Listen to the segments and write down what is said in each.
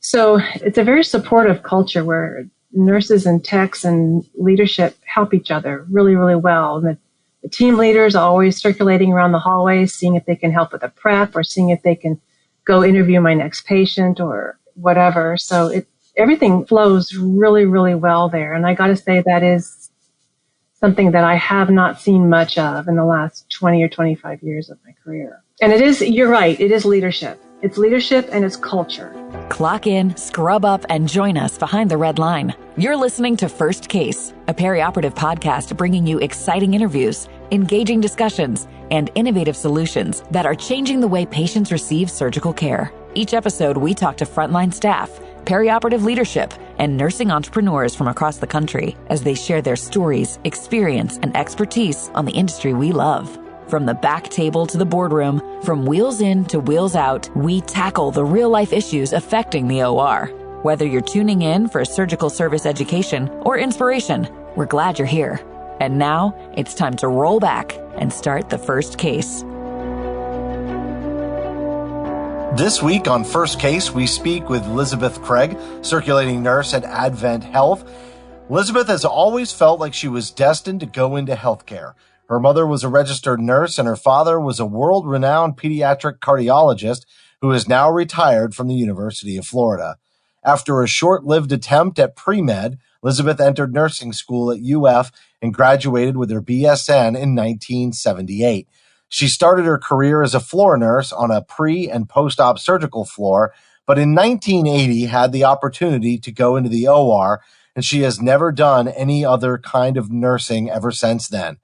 So it's a very supportive culture where nurses and techs and leadership help each other really, really well. And the team leaders are always circulating around the hallways, seeing if they can help with a prep or seeing if they can go interview my next patient or whatever. So everything flows really, really well there. And I got to say that is something that I have not seen much of in the last 20 or 25 years of my career. And you're right, it is leadership. It's leadership and it's culture. Clock in, scrub up, and join us behind the red line. You're listening to First Case, a perioperative podcast bringing you exciting interviews, engaging discussions, and innovative solutions that are changing the way patients receive surgical care. Each episode, we talk to frontline staff, perioperative leadership, and nursing entrepreneurs from across the country as they share their stories, experience, and expertise on the industry we love. From the back table to the boardroom, from wheels in to wheels out, we tackle the real-life issues affecting the OR. Whether you're tuning in for surgical service education or inspiration, we're glad you're here. And now, it's time to roll back and start the first case. This week on First Case, we speak with Lizabeth Craig, circulating nurse at Advent Health. Lizabeth has always felt like she was destined to go into healthcare. Her mother was a registered nurse and her father was a world-renowned pediatric cardiologist who is now retired from the University of Florida. After a short-lived attempt at pre-med, Lizabeth entered nursing school at UF and graduated with her BSN in 1978. She started her career as a floor nurse on a pre- and post-op surgical floor, but in 1980 had the opportunity to go into the OR, and she has never done any other kind of nursing ever since then.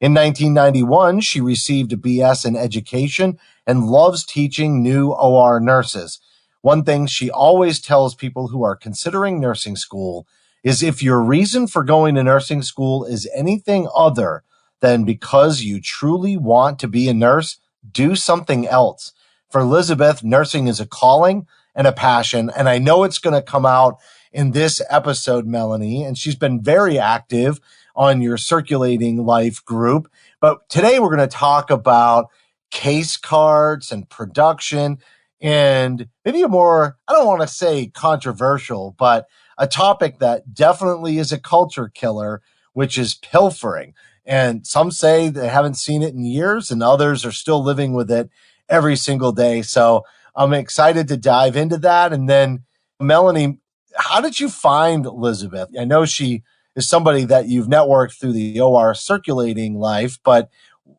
In 1991, she received a BS in education and loves teaching new OR nurses. One thing she always tells people who are considering nursing school is if your reason for going to nursing school is anything other than because you truly want to be a nurse, do something else. For Lizabeth, nursing is a calling and a passion, and I know it's going to come out in this episode, Melanie, and she's been very active on your Circulating Life group. But today we're going to talk about case cards and production and maybe a more, I don't want to say controversial, but a topic that definitely is a culture killer, which is pilfering. And some say they haven't seen it in years and others are still living with it every single day. So I'm excited to dive into that. And then Melanie, how did you find Lizabeth? I know she is somebody that you've networked through the OR Circulating Life, but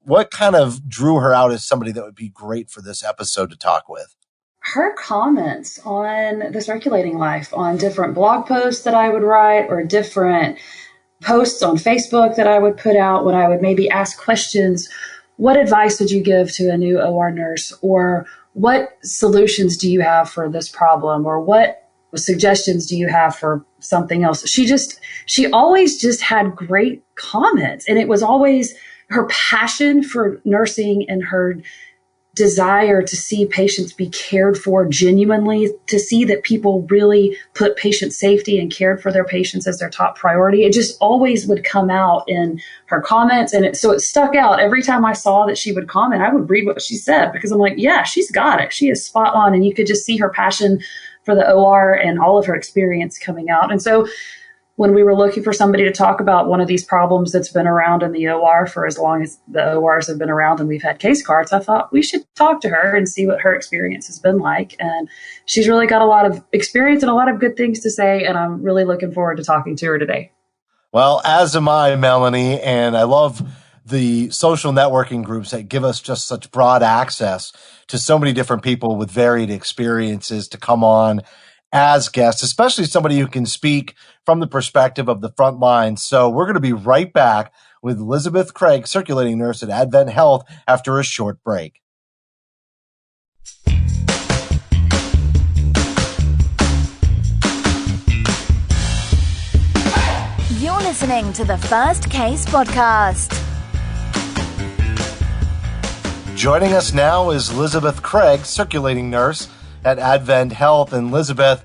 what kind of drew her out as somebody that would be great for this episode to talk with? Her comments on the Circulating Life, on different blog posts that I would write or different posts on Facebook that I would put out when I would maybe ask questions. What advice would you give to a new OR nurse? Or what solutions do you have for this problem? Or what suggestions do you have for something else? She always just had great comments, and it was always her passion for nursing and her desire to see patients be cared for genuinely, to see that people really put patient safety and cared for their patients as their top priority. It just always would come out in her comments. And so it stuck out. Every time I saw that she would comment, I would read what she said because I'm like, yeah, she's got it. She is spot on. And you could just see her passion for the OR and all of her experience coming out. And so when we were looking for somebody to talk about one of these problems that's been around in the OR for as long as the ORs have been around and we've had case cards, I thought we should talk to her and see what her experience has been like. And she's really got a lot of experience and a lot of good things to say. And I'm really looking forward to talking to her today. Well, as am I, Melanie, and I love the social networking groups that give us just such broad access to so many different people with varied experiences to come on as guests, especially somebody who can speak from the perspective of the front lines. So we're going to be right back with Lizabeth Craig, circulating nurse at Advent Health, after a short break. You're listening to the First Case podcast. Joining us now is Lizabeth Craig, circulating nurse at Advent Health. And Lizabeth,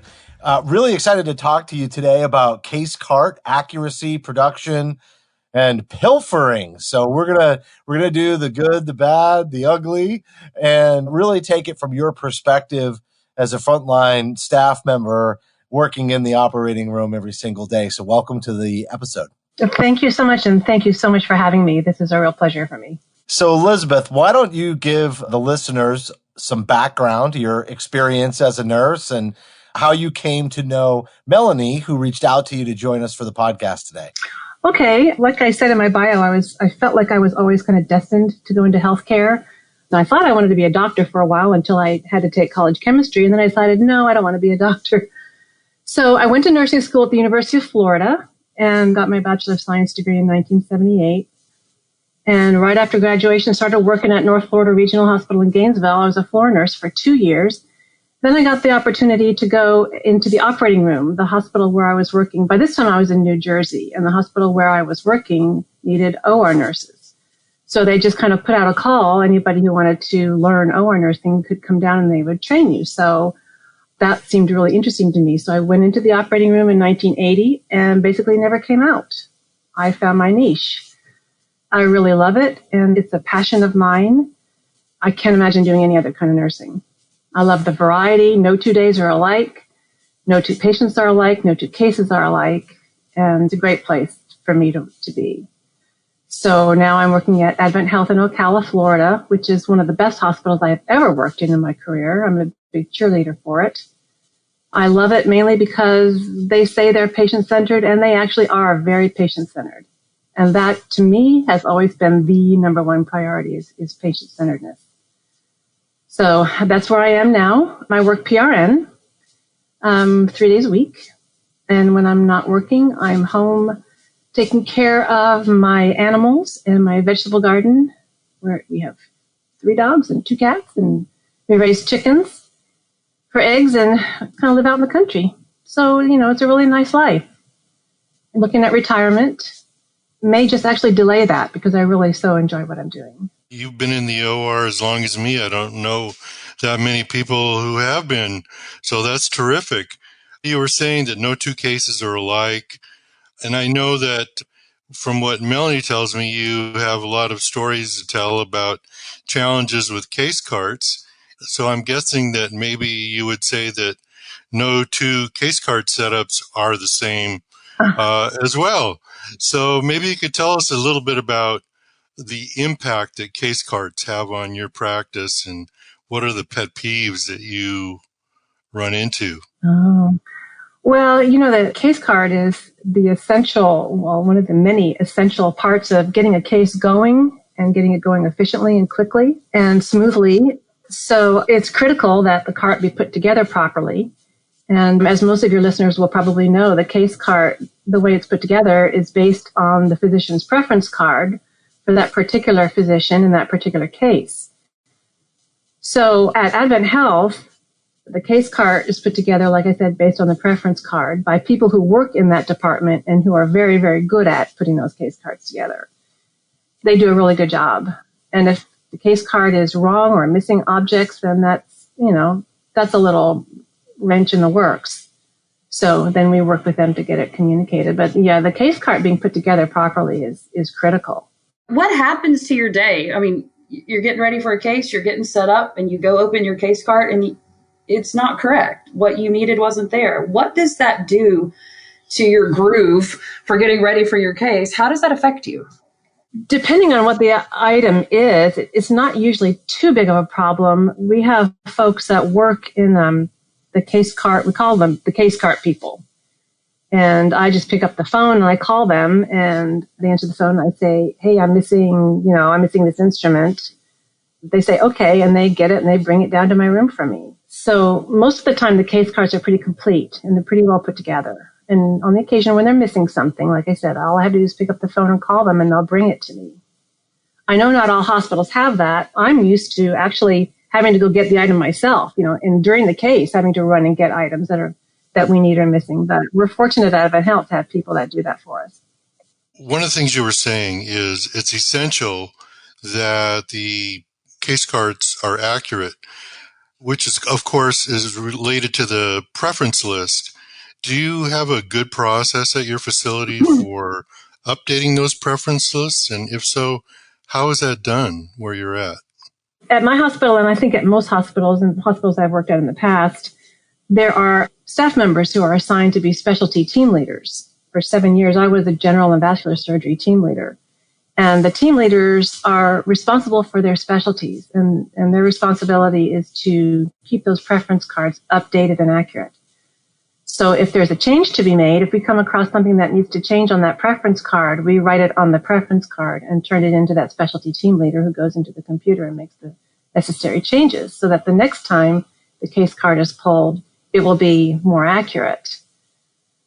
really excited to talk to you today about case cart accuracy, production, and pilfering. So we're gonna do the good, the bad, the ugly, and really take it from your perspective as a frontline staff member working in the operating room every single day. So welcome to the episode. Thank you so much. And thank you so much for having me. This is a real pleasure for me. So Lizabeth, why don't you give the listeners some background, your experience as a nurse and how you came to know Melanie, who reached out to you to join us for the podcast today. Okay. Like I said in my bio, I felt like I was always kind of destined to go into healthcare. And I thought I wanted to be a doctor for a while until I had to take college chemistry. And then I decided, no, I don't want to be a doctor. So I went to nursing school at the University of Florida and got my Bachelor of Science degree in 1978. And right after graduation, started working at North Florida Regional Hospital in Gainesville. I was a floor nurse for 2 years. Then I got the opportunity to go into the operating room, the hospital where I was working. By this time, I was in New Jersey, and the hospital where I was working needed OR nurses. So they just kind of put out a call. Anybody who wanted to learn OR nursing could come down and they would train you. So that seemed really interesting to me. So I went into the operating room in 1980 and basically never came out. I found my niche. I really love it, and it's a passion of mine. I can't imagine doing any other kind of nursing. I love the variety. No 2 days are alike. No two patients are alike. No two cases are alike. And it's a great place for me to be. So now I'm working at Advent Health in Ocala, Florida, which is one of the best hospitals I've ever worked in my career. I'm a big cheerleader for it. I love it mainly because they say they're patient-centered, and they actually are very patient-centered. And that, to me, has always been the number one priority is patient-centeredness. So that's where I am now. I work PRN 3 days a week. And when I'm not working, I'm home taking care of my animals and my vegetable garden, where we have 3 dogs and 2 cats, and we raise chickens for eggs and kind of live out in the country. So, it's a really nice life. Looking at retirement. May just actually delay that because I really so enjoy what I'm doing. You've been in the OR as long as me. I don't know that many people who have been. So that's terrific. You were saying that no 2 cases are alike. And I know that from what Melanie tells me, you have a lot of stories to tell about challenges with case carts. So I'm guessing that maybe you would say that no 2 case cart setups are the same as well. So maybe you could tell us a little bit about the impact that case carts have on your practice and what are the pet peeves that you run into? Oh, well, the case cart is one of the many essential parts of getting a case going and getting it going efficiently and quickly and smoothly. So it's critical that the cart be put together properly. And as most of your listeners will probably know, the case cart, the way it's put together, is based on the physician's preference card for that particular physician in that particular case. So at Advent Health, the case cart is put together, like I said, based on the preference card by people who work in that department and who are very, very good at putting those case cards together. They do a really good job. And if the case card is wrong or missing objects, then that's a little wrench in the works. So then we work with them to get it communicated. But yeah, the case cart being put together properly is critical. What happens to your day? I mean, you're getting ready for a case, you're getting set up, and you go open your case cart and it's not correct. What you needed wasn't there. What does that do to your groove for getting ready for your case? How does that affect you? Depending on what the item is, it's not usually too big of a problem. We have folks that work in the case cart. We call them the case cart people. And I just pick up the phone and I call them and they answer the phone and I say, hey, I'm missing this instrument. They say, okay, and they get it and they bring it down to my room for me. So most of the time the case carts are pretty complete and they're pretty well put together. And on the occasion when they're missing something, like I said, all I have to do is pick up the phone and call them and they'll bring it to me. I know not all hospitals have that. I'm used to actually having to go get the item myself, and during the case, having to run and get items that we need or missing. But we're fortunate at Advent Health to have people that do that for us. One of the things you were saying is it's essential that the case carts are accurate, which is, of course, is related to the preference list. Do you have a good process at your facility for updating those preference lists? And if so, how is that done where you're at? At my hospital, and I think at most hospitals and hospitals I've worked at in the past, there are staff members who are assigned to be specialty team leaders. For 7 years, I was a general and vascular surgery team leader. And the team leaders are responsible for their specialties, and their responsibility is to keep those preference cards updated and accurate. So if there's a change to be made, if we come across something that needs to change on that preference card, we write it on the preference card and turn it into that specialty team leader who goes into the computer and makes the necessary changes so that the next time the case card is pulled, it will be more accurate.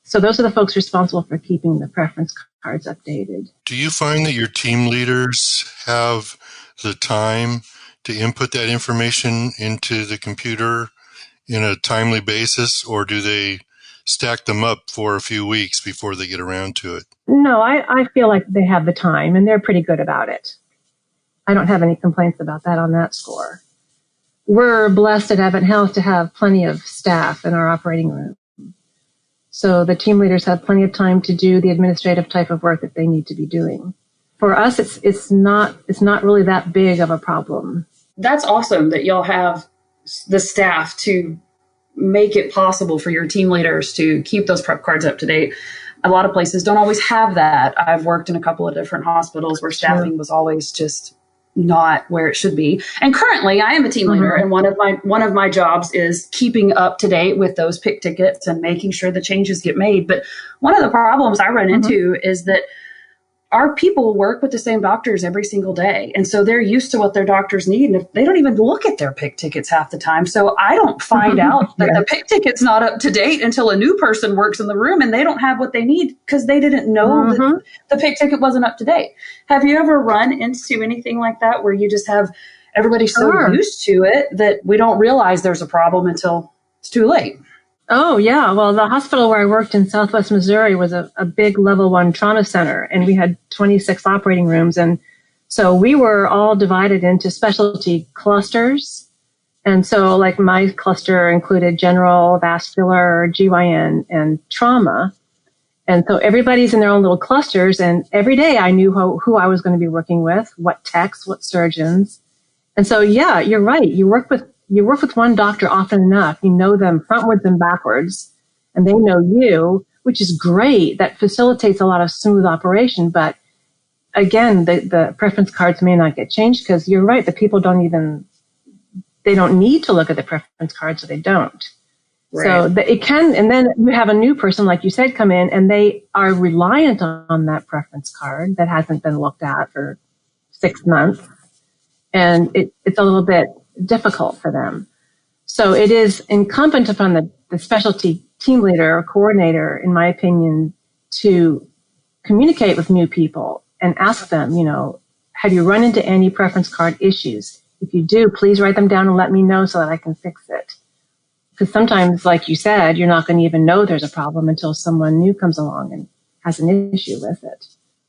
So those are the folks responsible for keeping the preference cards updated. Do you find that your team leaders have the time to input that information into the computer in a timely basis, or do they stack them up for a few weeks before they get around to it? No, I feel like they have the time, and they're pretty good about it. I don't have any complaints about that on that score. We're blessed at Advent Health to have plenty of staff in our operating room. So the team leaders have plenty of time to do the administrative type of work that they need to be doing. For us, it's not really that big of a problem. That's awesome that y'all have the staff to make it possible for your team leaders to keep those prep cards up to date. A lot of places don't always have that. I've worked in a couple of different hospitals where staffing was always just not where it should be. And currently I am a team leader, and one of my jobs is keeping up to date with those PIC tickets and making sure the changes get made. But one of the problems I run into is that our people work with the same doctors every single day. And so they're used to what their doctors need. And if they don't even look at their PIC tickets half the time. So I don't find out that the PIC ticket's not up to date until a new person works in the room and they don't have what they need because they didn't know that the PIC ticket wasn't up to date. Have you ever run into anything like that where you just have everybody so used to it that we don't realize there's a problem until it's too late? Oh, yeah. Well, the hospital where I worked in Southwest Missouri was a big level 1 trauma center, and we had 26 operating rooms. And so we were all divided into specialty clusters. And so like my cluster included general, vascular, GYN, and trauma. And so everybody's in their own little clusters. And every day I knew who I was going to be working with, what techs, what surgeons. And so, yeah, you're right. You work with one doctor often enough, you know them frontwards and backwards, and they know you, which is great. That facilitates a lot of smooth operation. But again, the preference cards may not get changed because you're right. The people they don't need to look at the preference cards, so they don't. Right. So it can, and then you have a new person, like you said, come in, and they are reliant on that preference card that hasn't been looked at for 6 months. And it's a little bit difficult for them. So it is incumbent upon the specialty team leader or coordinator, in my opinion, to communicate with new people and ask them, have you run into any preference card issues? If you do, please write them down and let me know so that I can fix it. Because sometimes, like you said, you're not going to even know there's a problem until someone new comes along and has an issue with it.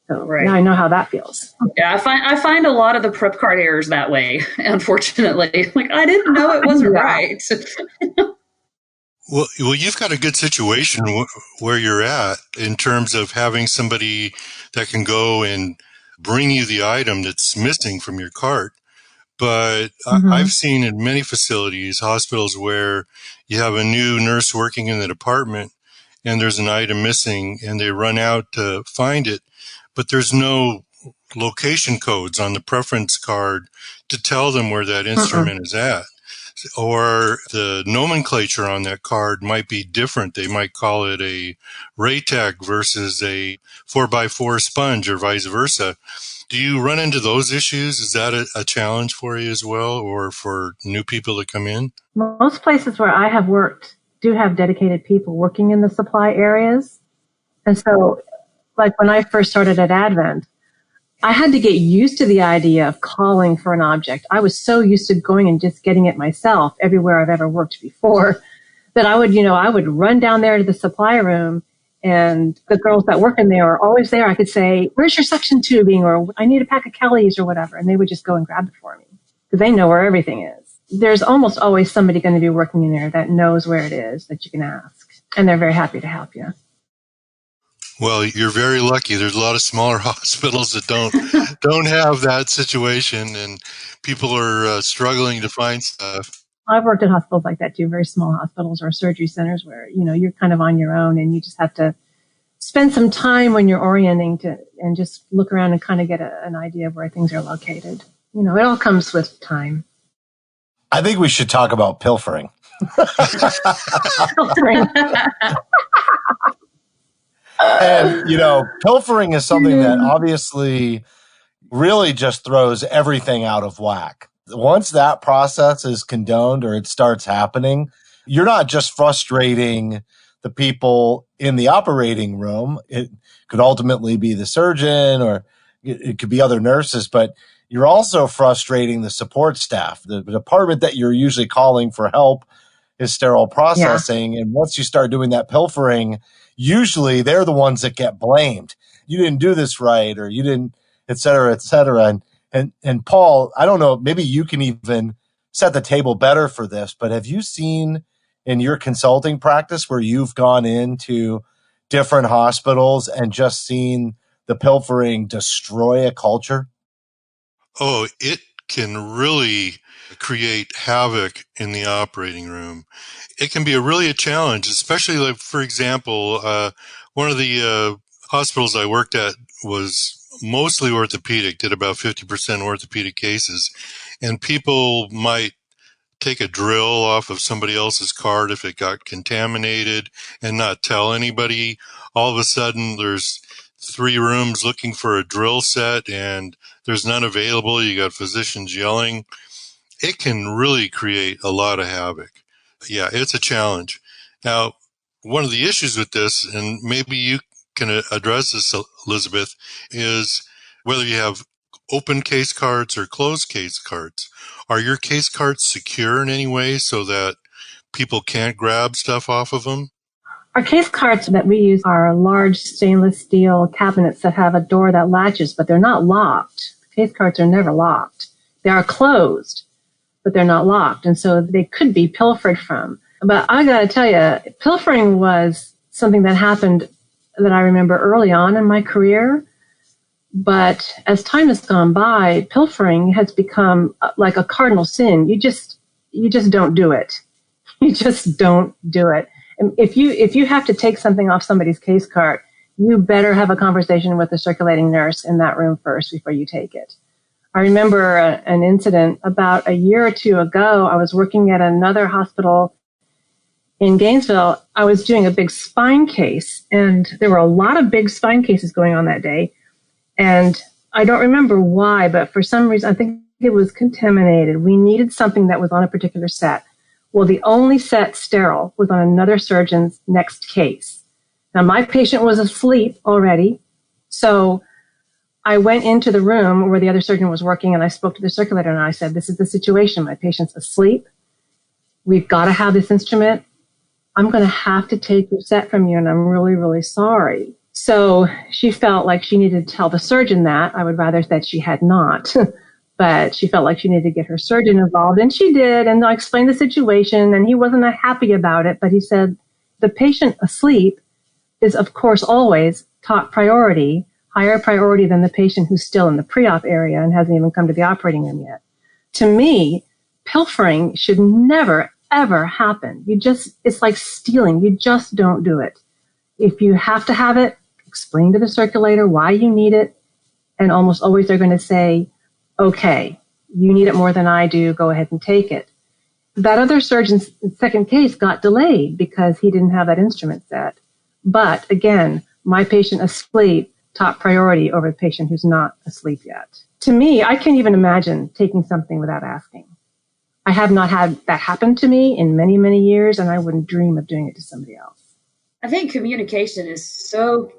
So now I know how that feels. Yeah, I find a lot of the prep card errors that way, unfortunately. Like, I didn't know it wasn't right. Well, you've got a good situation where you're at in terms of having somebody that can go and bring you the item that's missing from your cart. But I've seen in many facilities, hospitals, where you have a new nurse working in the department and there's an item missing and they run out to find it, but there's no location codes on the preference card to tell them where that instrument is at. Or the nomenclature on that card might be different. They might call it a Raytag versus a 4x4 sponge or vice versa. Do you run into those issues? Is that a challenge for you as well, or for new people to come in? Most places where I have worked do have dedicated people working in the supply areas. And so, like when I first started at Advent, I had to get used to the idea of calling for an object. I was so used to going and just getting it myself everywhere I've ever worked before that I would run down there to the supply room, and the girls that work in there are always there. I could say, where's your suction tubing? Or I need a pack of Kellys or whatever. And they would just go and grab it for me because they know where everything is. There's almost always somebody going to be working in there that knows where it is that you can ask. And they're very happy to help you. Well, you're very lucky. There's a lot of smaller hospitals that don't have that situation, and people are struggling to find stuff. I've worked at hospitals like that too, very small hospitals or surgery centers where, you're kind of on your own and you just have to spend some time when you're orienting and just look around and kind of get an idea of where things are located. It all comes with time. I think we should talk about pilfering. Pilfering. And, pilfering is something that obviously really just throws everything out of whack. Once that process is condoned or it starts happening, you're not just frustrating the people in the operating room. It could ultimately be the surgeon or it could be other nurses, but you're also frustrating the support staff. The department that you're usually calling for help is sterile processing. Yeah. And once you start doing that pilfering, usually they're the ones that get blamed. You didn't do this right, or you didn't, et cetera, et cetera. And Paul, I don't know, maybe you can even set the table better for this, but have you seen in your consulting practice where you've gone into different hospitals and just seen the pilfering destroy a culture? Oh, it can really create havoc in the operating room. It can be really a challenge, especially like, for example, one of the hospitals I worked at was mostly orthopedic, did about 50% orthopedic cases, and people might take a drill off of somebody else's cart if it got contaminated and not tell anybody. All of a sudden, there's 3 rooms looking for a drill set and there's none available. You got physicians yelling. It can really create a lot of havoc. Yeah, it's a challenge. Now, one of the issues with this, and maybe you can address this, Lizabeth, is whether you have open case cards or closed case cards. Are your case cards secure in any way so that people can't grab stuff off of them? Our case cards that we use are large stainless steel cabinets that have a door that latches, but they're not locked. The case cards are never locked. They are closed, but they're not locked, and so they could be pilfered from. But I got to tell you, pilfering was something that happened that I remember early on in my career. But as time has gone by, pilfering has become like a cardinal sin. You just don't do it. You just don't do it. And if you have to take something off somebody's case cart, you better have a conversation with the circulating nurse in that room first before you take it. I remember an incident about a year or two ago. I was working at another hospital in Gainesville. I was doing a big spine case, and there were a lot of big spine cases going on that day. And I don't remember why, but for some reason, I think it was contaminated. We needed something that was on a particular set. Well, the only set sterile was on another surgeon's next case. Now, my patient was asleep already, so I went into the room where the other surgeon was working, and I spoke to the circulator, and I said, this is the situation. My patient's asleep. We've got to have this instrument. I'm going to have to take your set from you, and I'm really, really sorry. So she felt like she needed to tell the surgeon that. I would rather that she had not. But she felt like she needed to get her surgeon involved, and she did. And I explained the situation, and he wasn't happy about it. But he said, the patient asleep is, of course, always top priority, higher priority than the patient who's still in the pre-op area and hasn't even come to the operating room yet. To me, pilfering should never, ever happen. It's like stealing. You just don't do it. If you have to have it, explain to the circulator why you need it. And almost always they're going to say, okay, you need it more than I do. Go ahead and take it. That other surgeon's second case got delayed because he didn't have that instrument set. But again, my patient asleep, top priority over the patient who's not asleep yet. To me, I can't even imagine taking something without asking. I have not had that happen to me in many, many years, and I wouldn't dream of doing it to somebody else. I think communication is so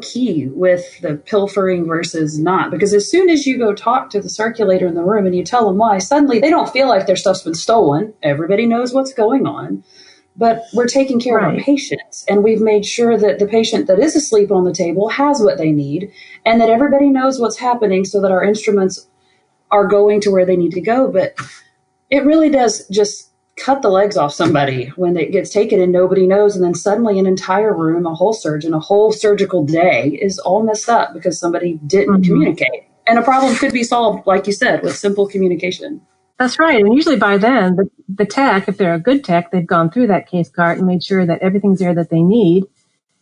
key with the pilfering versus not, because as soon as you go talk to the circulator in the room and you tell them why, suddenly they don't feel like their stuff's been stolen. Everybody knows what's going on, but we're taking care of our patients, and we've made sure that the patient that is asleep on the table has what they need, and that everybody knows what's happening so that our instruments are going to where they need to go. But it really does just cut the legs off somebody when it gets taken and nobody knows. And then suddenly an entire room, a whole surgeon, a whole surgical day is all messed up because somebody didn't communicate. And a problem could be solved, like you said, with simple communication. That's right. And usually by then, the tech, if they're a good tech, they've gone through that case cart and made sure that everything's there that they need.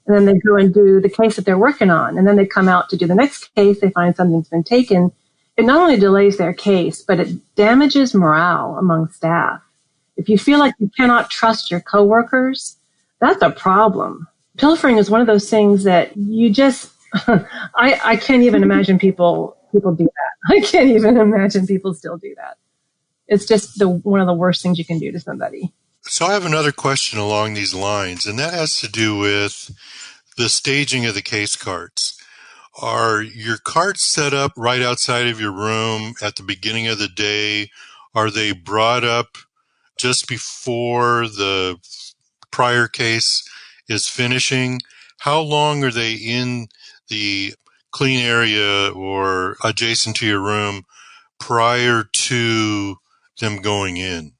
And then they go and do the case that they're working on. And then they come out to do the next case. They find something's been taken. It not only delays their case, but it damages morale among staff. If you feel like you cannot trust your coworkers, that's a problem. Pilfering is one of those things that you just, I can't even imagine people do that. I can't even imagine people still do that. It's just one of the worst things you can do to somebody. So I have another question along these lines, and that has to do with the staging of the case carts. Are your carts set up right outside of your room at the beginning of the day? Are they brought up just before the prior case is finishing? How long are they in the clean area or adjacent to your room prior to them going in?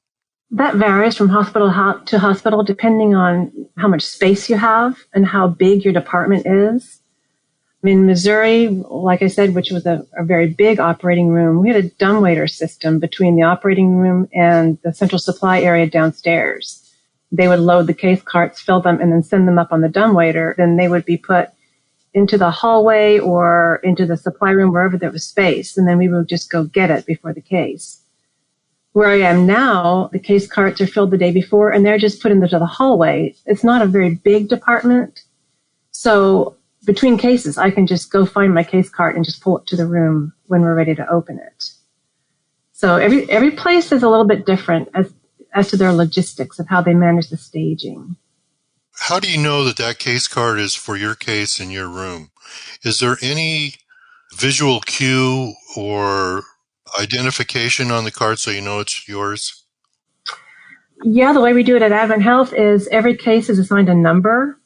That varies from hospital to hospital depending on how much space you have and how big your department is. In Missouri, like I said, which was a very big operating room, we had a dumbwaiter system between the operating room and the central supply area downstairs. They would load the case carts, fill them, and then send them up on the dumbwaiter. Then they would be put into the hallway or into the supply room, wherever there was space, and then we would just go get it before the case. Where I am now, the case carts are filled the day before, and they're just put into the hallway. It's not a very big department, so between cases, I can just go find my case cart and just pull it to the room when we're ready to open it. So every place is a little bit different as to their logistics of how they manage the staging. How do you know that case cart is for your case in your room? Is there any visual cue or identification on the cart so you know it's yours? Yeah, the way we do it at Advent Health is every case is assigned a number.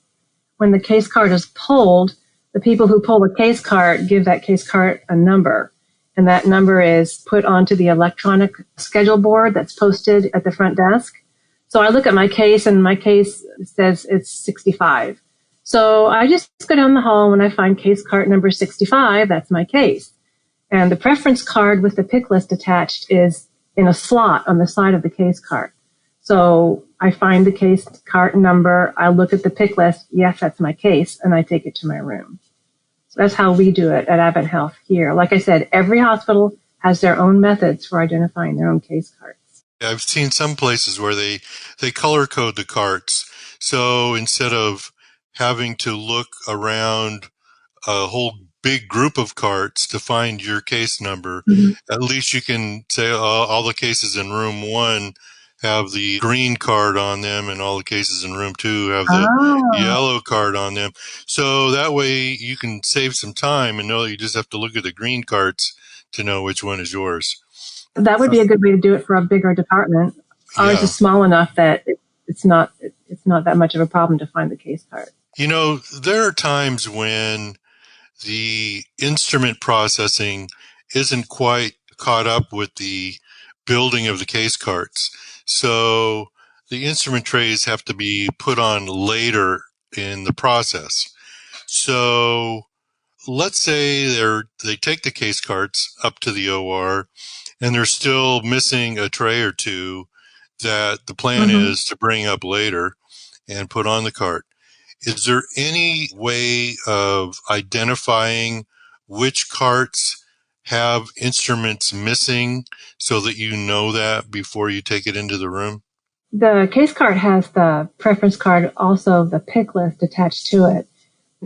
When the case cart is pulled, the people who pull the case cart give that case cart a number. And that number is put onto the electronic schedule board that's posted at the front desk. So I look at my case, and my case says it's 65. So I just go down the hall, and when I find case cart number 65, that's my case. And the preference card with the pick list attached is in a slot on the side of the case cart. So I find the case cart number, I look at the pick list, yes, that's my case, and I take it to my room. So that's how we do it at Advent Health here. Like I said, every hospital has their own methods for identifying their own case carts. I've seen some places where they color code the carts. So instead of having to look around a whole big group of carts to find your case number, at least you can say all the cases in room 1 have the green card on them, and all the cases in room 2 have the yellow card on them. So that way you can save some time and know that you just have to look at the green carts to know which one is yours. That would be a good way to do it for a bigger department. Ours is small enough that it's not that much of a problem to find the case cart. You know, there are times when the instrument processing isn't quite caught up with the building of the case carts. So the instrument trays have to be put on later in the process. So let's say they take the case carts up to the OR and they're still missing a tray or two that the plan is to bring up later and put on the cart. Is there any way of identifying which carts have instruments missing so that you know that before you take it into the room? The case cart has the preference card, also the pick list attached to it.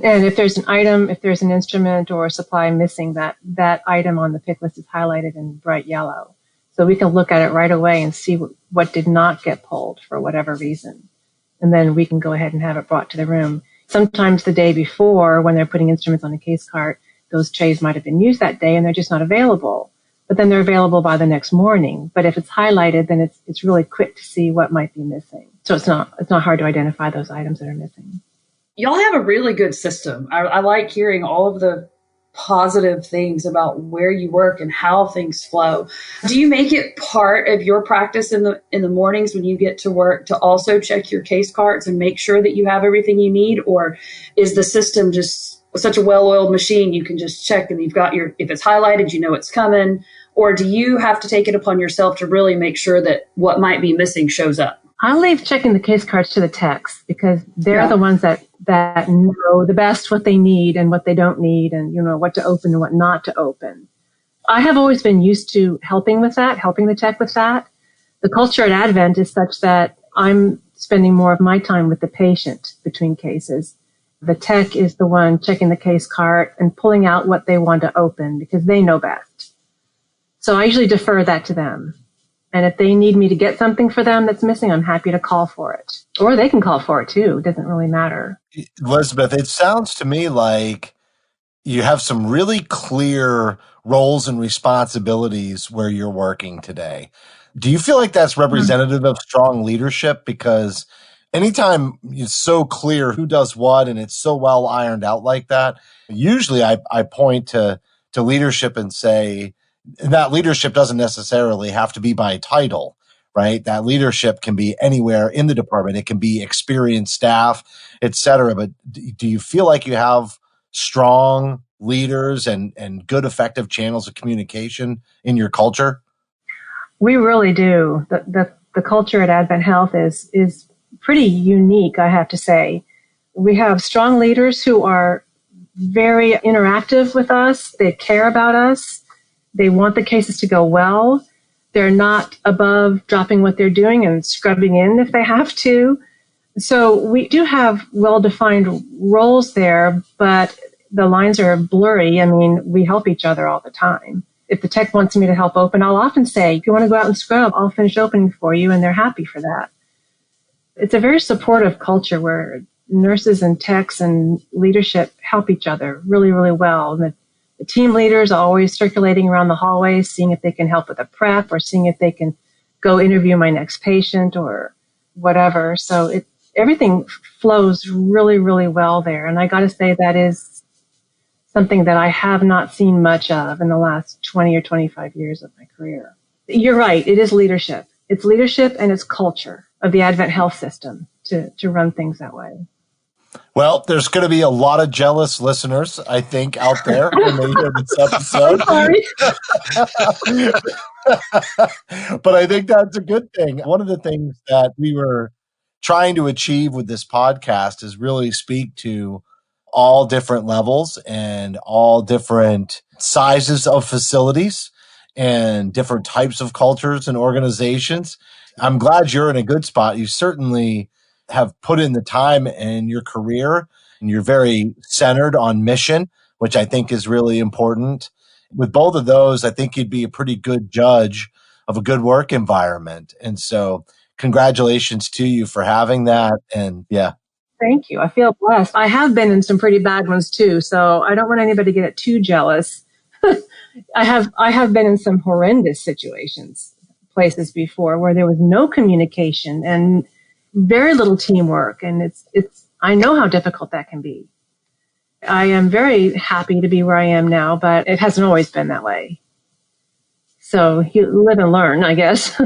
And if there's an item, if there's an instrument or a supply missing, that item on the pick list is highlighted in bright yellow. So we can look at it right away and see what did not get pulled for whatever reason. And then we can go ahead and have it brought to the room. Sometimes the day before, when they're putting instruments on a case cart, those trays might have been used that day and they're just not available. But then they're available by the next morning. But if it's highlighted, then it's really quick to see what might be missing. So it's not hard to identify those items that are missing. Y'all have a really good system. I like hearing all of the positive things about where you work and how things flow. Do you make it part of your practice in the mornings when you get to work to also check your case carts and make sure that you have everything you need? Or is the system just such a well-oiled machine you can just check and you've got if it's highlighted, you know it's coming? Or do you have to take it upon yourself to really make sure that what might be missing shows up? I leave checking the case cards to the techs because they're the ones that know the best what they need and what they don't need and, what to open and what not to open. I have always been used to helping with that, helping the tech with that. The culture at Advent is such that I'm spending more of my time with the patient between cases. The tech is the one checking the case card and pulling out what they want to open because they know best. So I usually defer that to them. And if they need me to get something for them that's missing, I'm happy to call for it. Or they can call for it too. It doesn't really matter. Lizabeth, it sounds to me like you have some really clear roles and responsibilities where you're working today. Do you feel like that's representative of strong leadership? Because anytime it's so clear who does what and it's so well ironed out like that, usually I point to leadership and say, that leadership doesn't necessarily have to be by title, right? That leadership can be anywhere in the department. It can be experienced staff, et cetera. But do you feel like you have strong leaders and good, effective channels of communication in your culture? We really do. The culture at Advent Health is pretty unique, I have to say. We have strong leaders who are very interactive with us. They care about us. They want the cases to go well. They're not above dropping what they're doing and scrubbing in if they have to. So we do have well-defined roles there, but the lines are blurry. I mean, we help each other all the time. If the tech wants me to help open, I'll often say, if you want to go out and scrub, I'll finish opening for you, and they're happy for that. It's a very supportive culture where nurses and techs and leadership help each other really, really well. And the team leaders are always circulating around the hallways, seeing if they can help with a prep or seeing if they can go interview my next patient or whatever. So everything flows really, really well there. And I got to say that is something that I have not seen much of in the last 20 or 25 years of my career. You're right. It is leadership. It's leadership and it's culture of the Advent Health system to run things that way. Well, there's going to be a lot of jealous listeners, I think, out there when they hear this episode. But I think that's a good thing. One of the things that we were trying to achieve with this podcast is really speak to all different levels and all different sizes of facilities and different types of cultures and organizations. I'm glad you're in a good spot. You certainly have put in the time in your career and you're very centered on mission, which I think is really important. With both of those, I think you'd be a pretty good judge of a good work environment. And so congratulations to you for having that. And yeah. Thank you. I feel blessed. I have been in some pretty bad ones too, so I don't want anybody to get too jealous. I have been in some horrendous places before where there was no communication and very little teamwork, and I know how difficult that can be. I am very happy to be where I am now, but it hasn't always been that way. So you live and learn, I guess.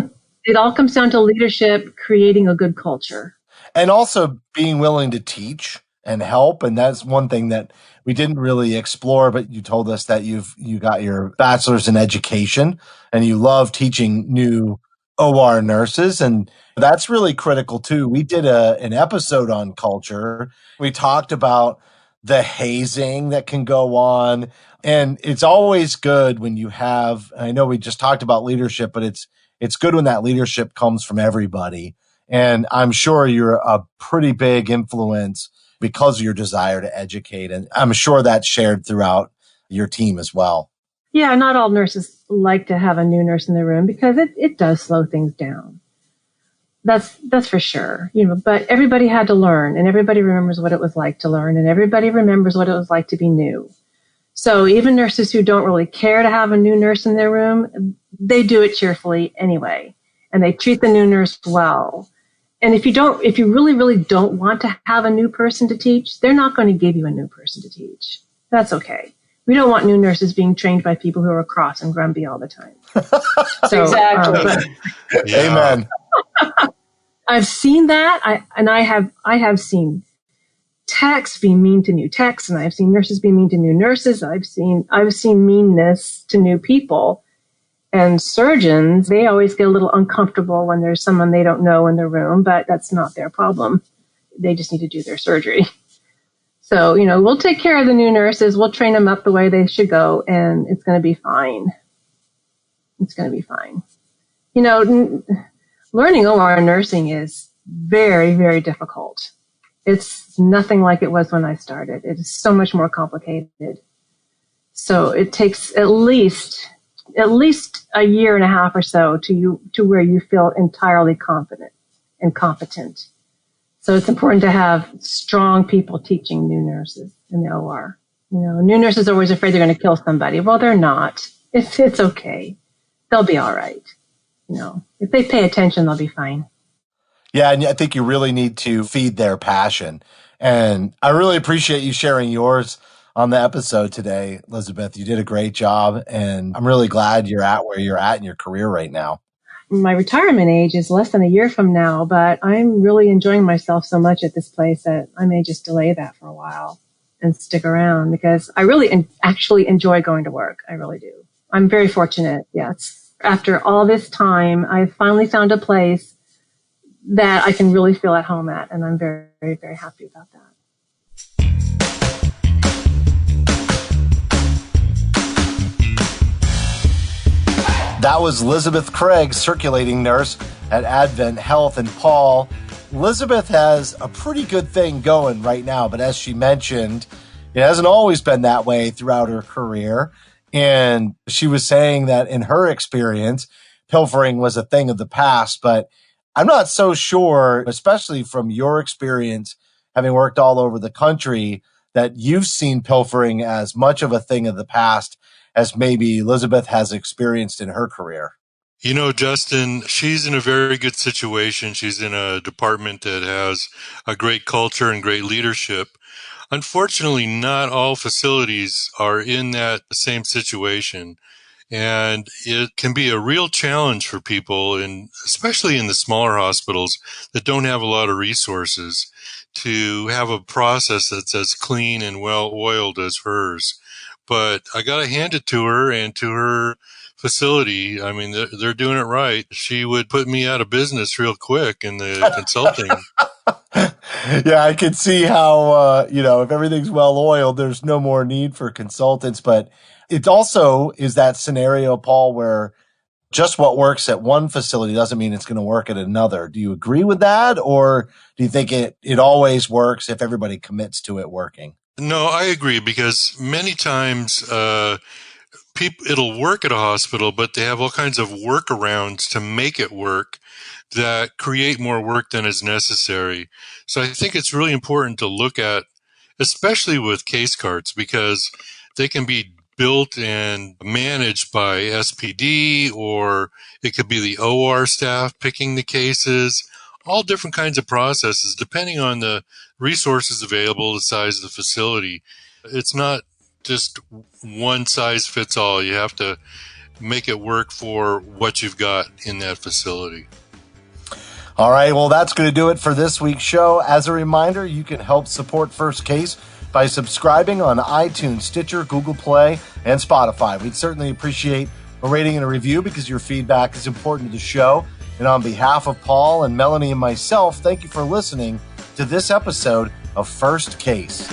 It all comes down to leadership, creating a good culture. And also being willing to teach and help. And that's one thing that we didn't really explore, but you told us that you got your bachelor's in education and you love teaching new OR nurses. And that's really critical too. We did an episode on culture. We talked about the hazing that can go on. And it's always good when you have, I know we just talked about leadership, but it's good when that leadership comes from everybody. And I'm sure you're a pretty big influence because of your desire to educate. And I'm sure that's shared throughout your team as well. Yeah, not all nurses like to have a new nurse in the room because it does slow things down. That's for sure. But everybody had to learn, and everybody remembers what it was like to learn, and everybody remembers what it was like to be new. So even nurses who don't really care to have a new nurse in their room, they do it cheerfully anyway, and they treat the new nurse well. And if you really, really don't want to have a new person to teach, they're not going to give you a new person to teach. That's okay. We don't want new nurses being trained by people who are cross and grumpy all the time. So, exactly. Amen. I've seen that. I have seen techs be mean to new techs, and I've seen nurses be mean to new nurses. I've seen meanness to new people. And surgeons, they always get a little uncomfortable when there's someone they don't know in the room, but that's not their problem. They just need to do their surgery. So, we'll take care of the new nurses. We'll train them up the way they should go, and it's going to be fine. It's going to be fine. Learning OR nursing is very, very difficult. It's nothing like it was when I started. It is so much more complicated. So it takes at least a year and a half or so to where you feel entirely confident and competent. So it's important to have strong people teaching new nurses in the OR. New nurses are always afraid they're going to kill somebody. Well, they're not. It's okay. They'll be all right. If they pay attention, they'll be fine. Yeah, and I think you really need to feed their passion. And I really appreciate you sharing yours on the episode today, Lizabeth. You did a great job, and I'm really glad you're at where you're at in your career right now. My retirement age is less than a year from now, but I'm really enjoying myself so much at this place that I may just delay that for a while and stick around because I really actually enjoy going to work. I really do. I'm very fortunate, yes. After all this time, I've finally found a place that I can really feel at home at, and I'm very, very, very happy about that. That was Lizabeth Craig, circulating nurse at Advent Health. And Paul, Lizabeth has a pretty good thing going right now, but as she mentioned, it hasn't always been that way throughout her career. And she was saying that in her experience, pilfering was a thing of the past, but I'm not so sure, especially from your experience, having worked all over the country, that you've seen pilfering as much of a thing of the past as maybe Lizabeth has experienced in her career. Justin, she's in a very good situation. She's in a department that has a great culture and great leadership. Unfortunately, not all facilities are in that same situation. And it can be a real challenge for people, and especially in the smaller hospitals that don't have a lot of resources, to have a process that's as clean and well-oiled as hers. But I got to hand it to her and to her facility. I mean, they're doing it right. She would put me out of business real quick in the consulting. Yeah, I can see how, if everything's well-oiled, there's no more need for consultants. But it also is that scenario, Paul, where just what works at one facility doesn't mean it's going to work at another. Do you agree with that? Or do you think it always works if everybody commits to it working? No, I agree, because many times it'll work at a hospital, but they have all kinds of workarounds to make it work that create more work than is necessary. So I think it's really important to look at, especially with case carts, because they can be built and managed by SPD, or it could be the OR staff picking the cases, all different kinds of processes depending on the resources available, the size of the facility. It's not just one size fits all. You have to make it work for what you've got in that facility. All right, well, that's going to do it for this week's show. As a reminder, you can help support First Case by subscribing on iTunes, Stitcher, Google Play, and Spotify. We'd certainly appreciate a rating and a review because your feedback is important to the show. And on behalf of Paul and Melanie and myself, thank you for listening to this episode of First Case.